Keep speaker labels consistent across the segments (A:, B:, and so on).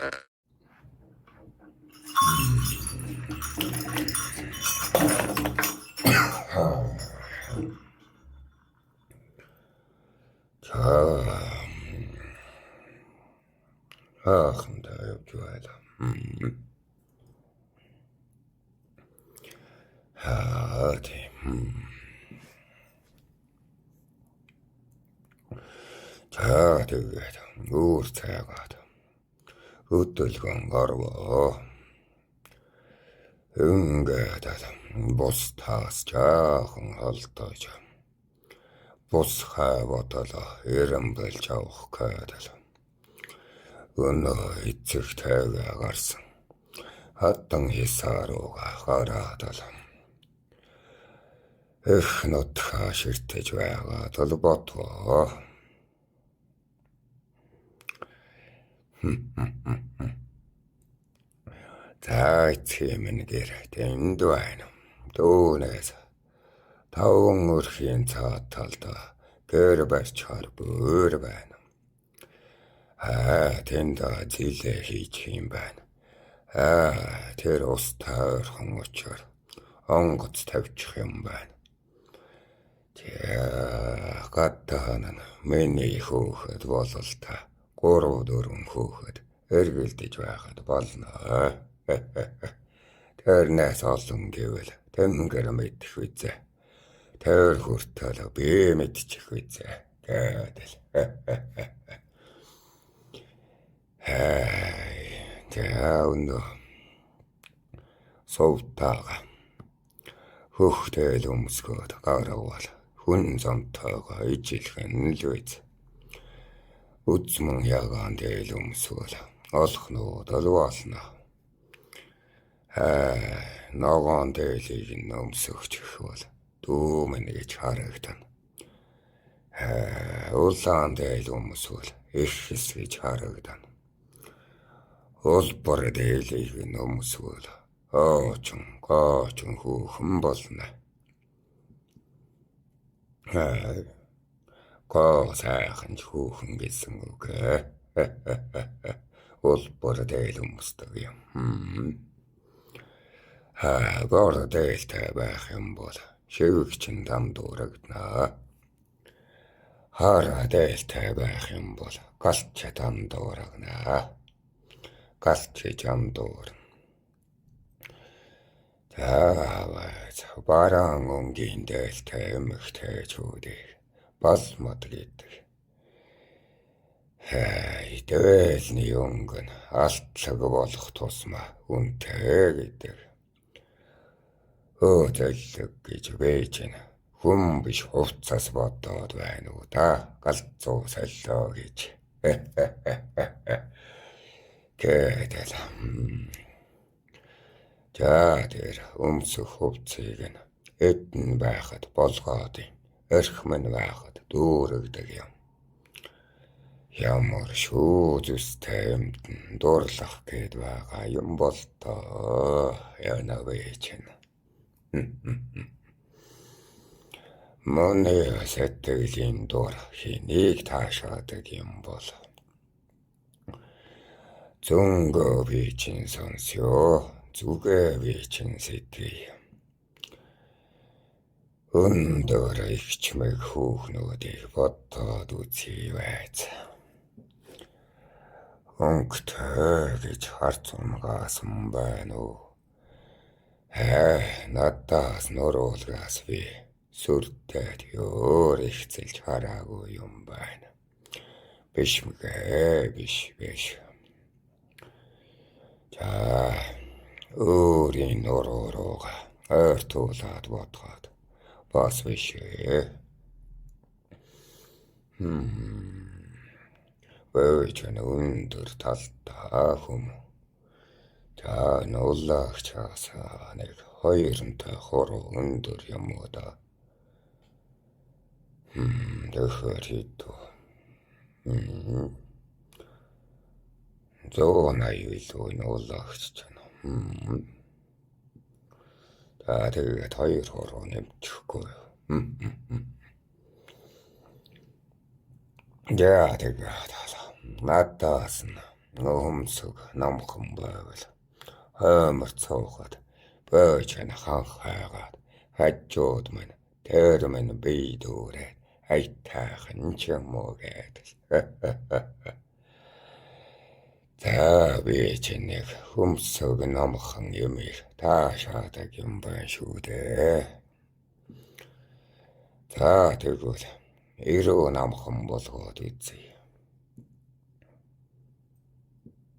A: 자, 근데 좋아하다. 어디, 자, 되게다. 우르타가다. 으뜰건 걸어. 응가다다. 보스타스 자흥 алтай자. 보스하바다다. 이름들 자ух가다다. 은어 이측태가 гарсан. Хатан хисаарууга гараадал. Эх нутгаа ширтэж байгаа тул бодгоо. За эцгийн гэр тэнд байна. Дүүнээс таван өрхийн цаад талд гэр барьж хар бүр байна. Тэнд зилээ хийж юм байна. Тэр ус тойрхон очоор онгоц тавьчих юм байна. Гадаан нь миний хөөхөд болол та 3-4 хөөхөд эргэлдэж байхад болно. Тэрнээс олон гэвэл тэнгэр мэдэх үзээ. Тэр хүртэл би мэдчих үзээ. Гэдэл. Өнөө сувтаага хөхтэй өмсгөөд гаравал хүн замтайгаа ижилхэн л үйз. Үзмэн ягаан дээл өмсгөл олхнууд олволно. Ногоон дээлийг өмсөгч бол дүүмэн гэж харагдана. Улаан дээл өмсгөл их хэс гэж харагдана. Улбар дээлийг өмсгөл оочин хүүхэн болно. Гоо сайхан хүүхэн гэсэн үг. Улбар дээл өмсдөг юм. Гоор дээлтэй байх юм бол шивгчин дам дуурагдана. Хара дээлтэй байх юм бол галч дам дуурагна. Галч жам дуурна. Бараан өнгийн дээлтэй эмэгтэй чүүдийг балмад гэдэг. Дээлний өнгө нь алтлаг болох тусмаа үнтэй гэдэг. Өөлөг гэж бэж нь хүн биш хувцас бодоод байна уу та галзуу солио гэж. Гэдэл. Тэр өмсөх хувцсыг нь эдэн байхад болгоод эрхмэн байхад дүүрэгдэг юм. Ямар шүүж үстэй юмд дуурлах гээд байгаа юм бол тоо яна вэчин. Моны сэтгэлийн дуур хэнийг таашаадаг юм бол зөнгөө би чин сонсё. Зүгээ би чин сэтгэе. Өндөр ихчмэг хүүхнүүдийг бодоод үзье байц. Өнгөтэй гэж харц унгаасан байна уу? Надаас нуруулгаас би сүрдээд өөр ихцэлж хараагүй юм байна. Биш мэгэ биш. Өөрийн нуруугаа ойртуулаад бодгоод бас биш ээ. Өөч өндөр талтай хүм. Нуулаагчаасаа нэг 2-3 өндөр юм уу да. Дөхөр хийдүү. 180 илүү нуулаагч чана. Тэгээд 2-3 нэмчихгүй. Тэгээд надаас нь Өмсөг намхан байвал хоймор цоохот бөөж ханх хайгаад хажууд минь тэр минь бий дүүрээ айтайхан ч юм уу гэдэг. За би чинь нэг өмсөг намхан юмэр таашаадаг юм байна шүү дээ. За тэгвэл ирүү намхан болгоод үзье.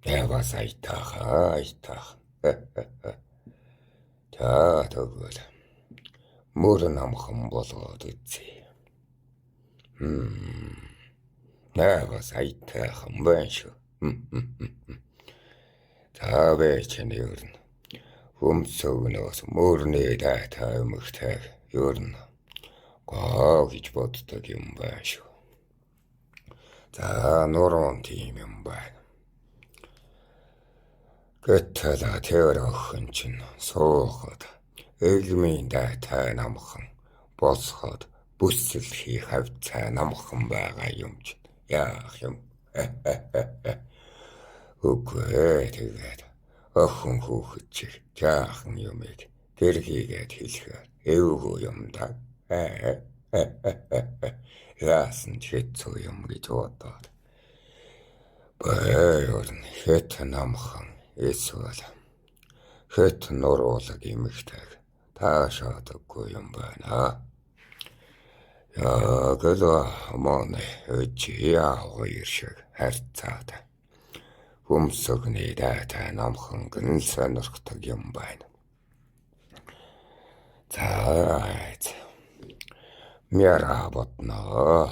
A: Бас айтаах. За тэгвэл мөр намхан болгоод үзье. Бас айтайхан байна шүү. За би чинь ер нь өмсөгнөөс мөрний дайтай өмгтэй ер нь гоо гэж боддог юм байна шүү. За нуруунд тийм юм байна. Гэтэл тэр охин чинь суухад эгмийн дайтай намхан босход бүсэл хийх хавцаа намхан байгаа юм чинь яах юм. Үгүй тэгээд охин хүүхэд чи жаахан юмыг гэрхийгээд хэлэхээр эвгүй юм да. Яасан ч хэцүү юм гэж бодоод. Баяр нь хэт намхан эсвэл хэт нуруулаг имэгтэйг таашаадаггүй юм байна. Яг л мөн чи хоёр шиг харьцаад өмсөгний дайтай намхан гэн сонирхдаг юм байна. За мяра бодно.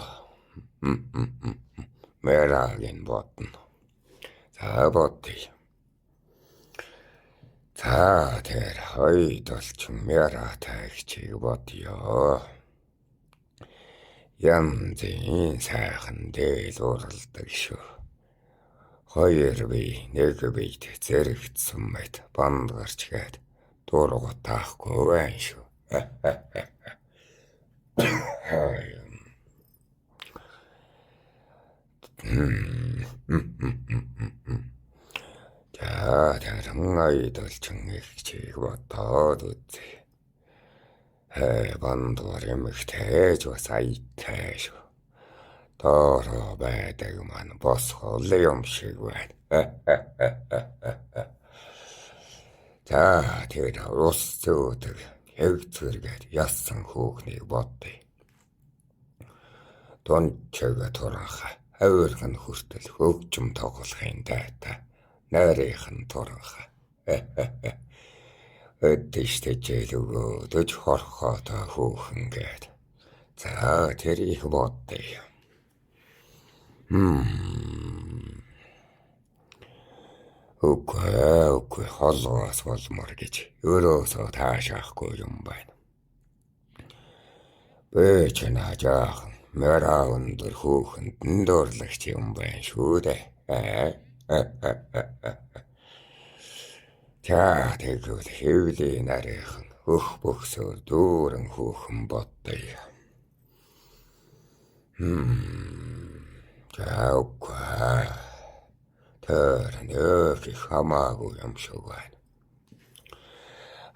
A: Мярагийн бодно. За бодъё. За тэр хойд олчин мяратай хичээг бодъё. Янзын сайхан дээл уралдаг шүү. Хоёр бие нэг биед зэрэгцсэн мэт банд гарч гээд дургу таахгүй байна шүү. За тэр хойд олчин хичээг бодоод үзье. Бандвар эмэгтэй ч бас айтай шүү. Доороо байдаг маань босхол юм шиг байна. За тэр ус зөөдөг хөвцөргээд яссан хүүхнийг бодъё. Дончог туранха хавирхан хүртэл хөгжим тоглохын дайтай найрынхан туранха. Өдөртөө жил өгөөдөж хорхотой хүүхэн гээд. За тэр их бодъё. Үгүй холоос болмор гэж өрөөсөө таашаахгүй юм байна. Би ч жаахан мера өндөр хүүхэнд дөөрлөгч юм байна шүү дээ. За тэгвэл хэвлийн нарийнхан өх бөхсөөр дүүрэн хүүхэн бодъё. За үгүй. Тэр нэг их хамаагүй юм шиг байна.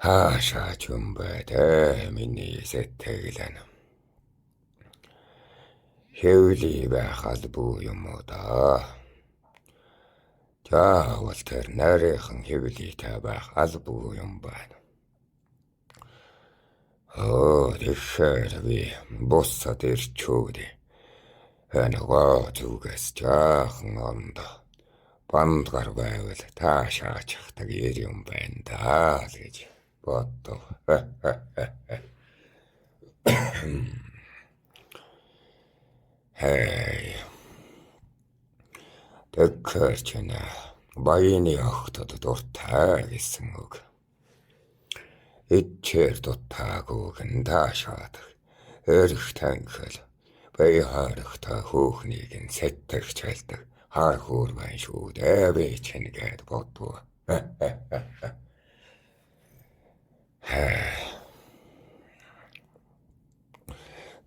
A: Хаашаач юм бэ миний сэтгэлэн. Хэвлий байх албагүй юм уу да. Заавал тэр нарийнхан хэвлийтэй байх албагүй юм байна. Тэгэхээр би бусад ирчүүдээ. Нөгөө зүгээс жаахан ондоо бандгар байвал таашаачдаг юм байна да гэж бодов. Тэгэхээр ч баяны охтод дуртай гэсэн үг. Эдчээр дутаагүйг нь таашаадаг. Эрх танхил бай харахтай хөөхнийг нь сэтгч хэлдэг. Хар хөр байна шүү дээ би чинь гээд бодов.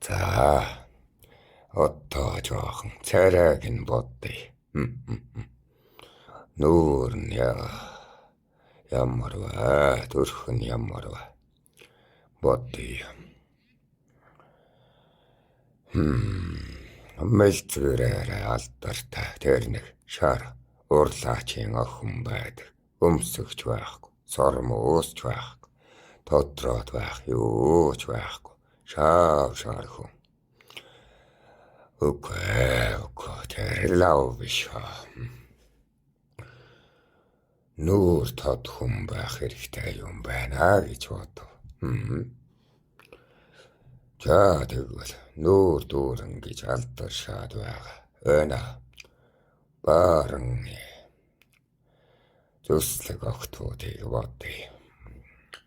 A: За одоо жоохон царайг нь бодъё. Нүүр нь ямар вэ? Төрх нь ямар вэ? Бодъё. Мэлцгэрээр алдартай тэр нэг шар урлаачийн охин байдаг. Өмсөгч байхгүй, сорм уусч байхгүй, тодроод байх юу ч байхгүй. Шав хүн. Үгүй тэр лав биш. Нүүр тод хүн байх хэрэгтэй юм байна гэж бодов. За тэгвэл нүүр дүүрэн гэж алдар шаад байгаа. Өнө бааран зүслэг огтуудыг бодъё.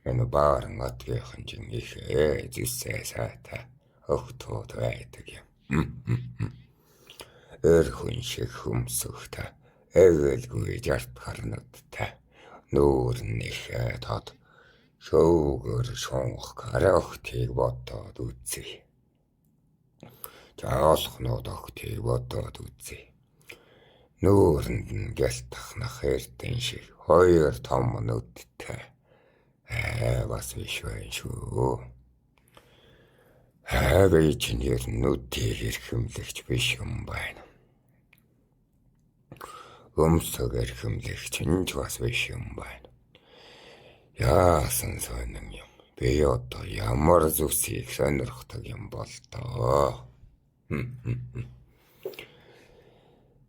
A: Энэ бааран отгийнхан чин их зүсээ сайтай огтуд байдаг юм. Эр хүн шиг хүмсөхтэй эгэлгүй жарт гарнуудтай нүүр них тод шөөгөр шонх карахтыг бодоод үзье. Заалхнууд огтыг бодоод үзье. Нүүрэнд нь гялтахнах эрдэн шиг хоёр том нүдтэй. Бас биш байх шүү. Би чинь ер нь нүдийг эрхэмлэгч биш юм байна. Өмсөг эрхэмлэгч нь ч бас биш юм байна. Яасан сонин юм. Би одоо ямар зүсийг сонирхдаг юм бол тоо.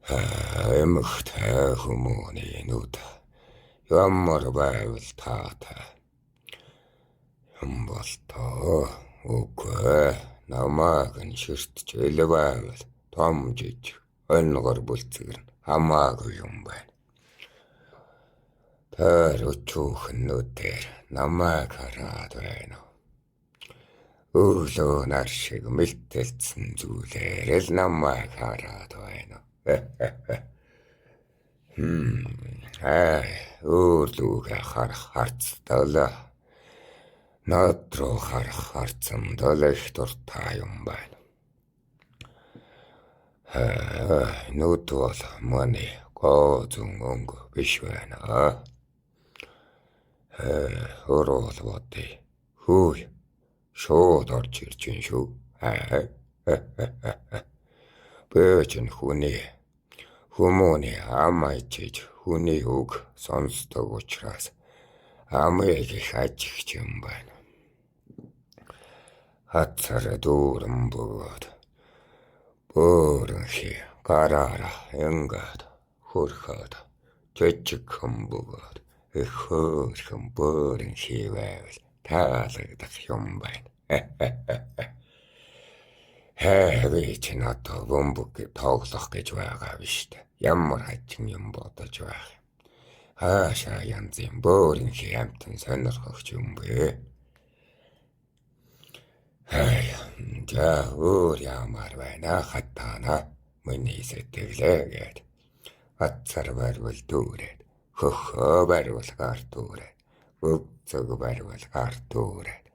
A: Эмхтэй хүмүүний нүд ямар байвал таатай юм бол тоо. Үгүй намайг нь ширтж байвал том жижиг өнгөр бүлцгэр хамаагүй юм байна. Тэр өчүүхэн нүдээр намайг хараад байна. Өглөө нар шиг мэлтэлцэн зүйлээр л намайг хараад байна. Өглөөгээ харах харцдаа. Над руу харах харцамдаа их дуртай юм байна. Нүд бол манай гоозон өнгө биш байна. Өрөөл бодъё. Хөөе. Шууд орж ирж гин шүү. Бэжин хүмүүний амайчиж хүний үг сонсдог учраас амыг их ажигч юм байна. Хацар дүүрэн бөгөөд бөөрөнхи гараараа ингээд хөрхөөд жижиг хүн бөгөөд их хөөрхөн бөөрөнхи байвал таалагдах юм байна. Би ч надад бөмбөг тоглох гэж байгаа биш үү? Ямар хачин юм бодож байх юм. Хаашаа янзын бөөрөнхи амтан сонирхогч юм бэ? За өөр ямар байна хатаана миний сэтгэлээ гээд атсар барвал дүүрээд хөхөө барвал гар дүүрээд өгцөг барвал гар дүүрээд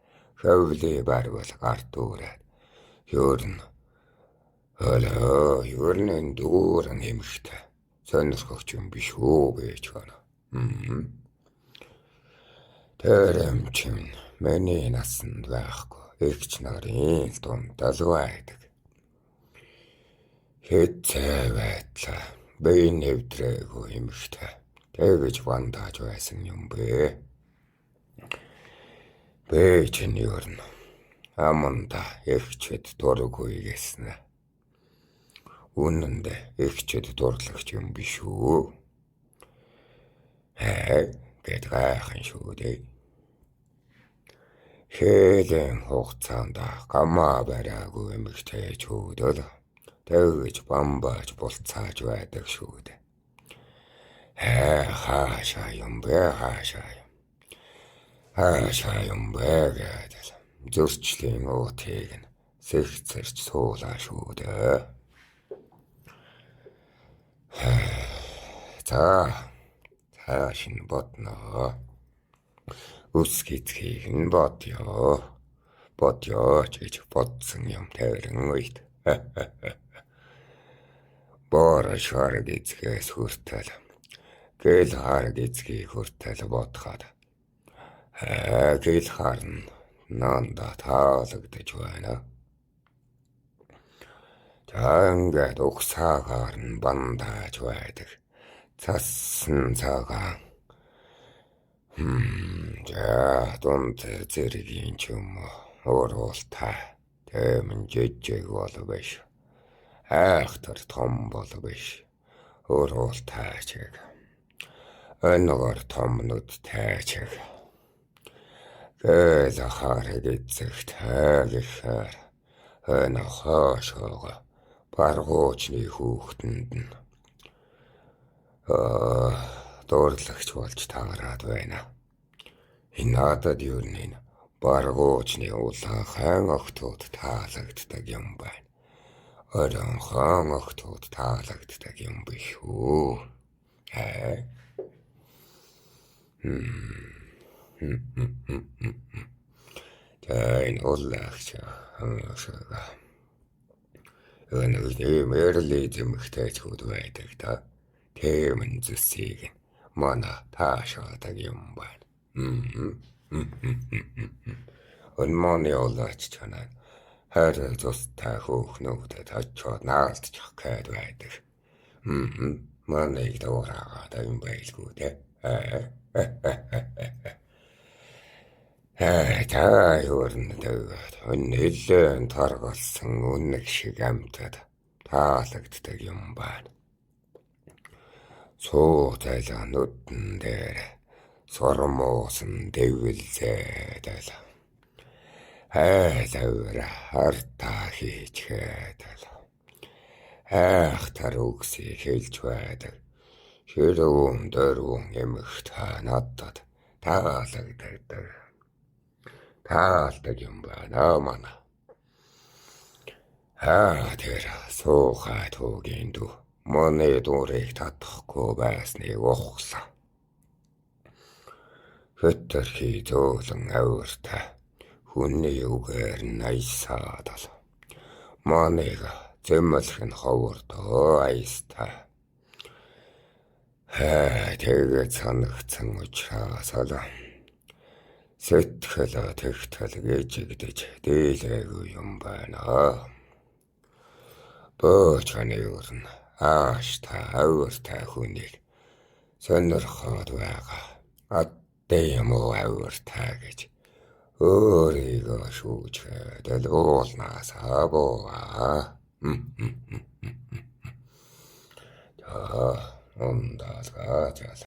A: хөвли барвал гар дүүрээд ер нь дүүрэн эмхтэй сонирхогч юм биш үү гэж байна. Тэр эмчин миний насанд байхгүй эгч нарын дунд л байдаг. Хэцээ байдлаа би нэвтрээгүй эмхтэй тэгж вандааж байсан юм бэ. Би чинь ер нь аманда эгчэд дургүй гэснэ. Үнэндээ эгчэд дурлагч юм биш үү? Гэт гайхан шүү дээ. Хээлийн хугацаанд гамаа бараагүй эмэгтэйч хүүдэл тэгж бамбааж булцааж байдаг шүү дээ. Хаашаа юм бэ гэдэл зөрчлийн уутыг нь сэгцэрч суулаа шүү дээ. За шин бодноо. Үс гитхийг нь бодё ч гэж бодсон юм тэрэн үед. Бора шараг эцгээс хүртэл гэл хар эзгийг хүртэл бодоход гэл харна нанда таалагдж байна. За ингээд угсаагаар нь бандаж байдаг. Цасан цагаан. За дунд зэргийн ч юм уруултай. Тэмэн жижиг бол биш. Айхтар том бол биш. Уруултай чиг. Өнөөр томнод тайчиг. Гэл хараг эзэгт хайгихаар өнө хоошоогоо баргуучны хүүхдэнд нь дуурлагч болж таарад байна. Энэ надад юу нэ баргуучны улаан охтууд таалагддаг юм байна. Орон хаан охтууд таалагддаг юм биш үү? Энэ улаагч хамаашаага. Өнөөдөр мэрли зэмхтэйчүүд байдаг та. Тэмэн зүсийг мана таашаадаг юм байна. Өнмоны улаач чанаа хайр зустай хөөхнүүдэд очоод наалтчих гээд байдаг. Манайг дуурайгаад юм байлгүй те. Та юурн тэгээд нэлээд таргалсан үнэг шиг амтад таалагддаг юм байна. Суутайла нүдэн дээр сормоосон дэвэлзээдэл хайлавра хартаа хийчгээдэл айхтар үгсийг хэлж байдаг. Ширүүн дөрвөн эмэгт надад таалдаг юм байна мана. Тэр суухай туугийн дүү моны дуурыг татахгүй байсныг ухлаа. Хөтөрхий зөөлөн авиртай хүний үгээр найсаадал. Моныг зэмлэх нь ховордоо айстай. Тэгээд санагцсан учраас сэтгэл тэгтэл гэжигдэж дийлээгүй юм байна. Бөөчаны өрн ааштай авиртай хүнийг сонирхоод байгаа. Аддын муу авиртай гэж өөрийгөө шүүжгээд уулнаасаа буугаа. Ундаалгаажаал.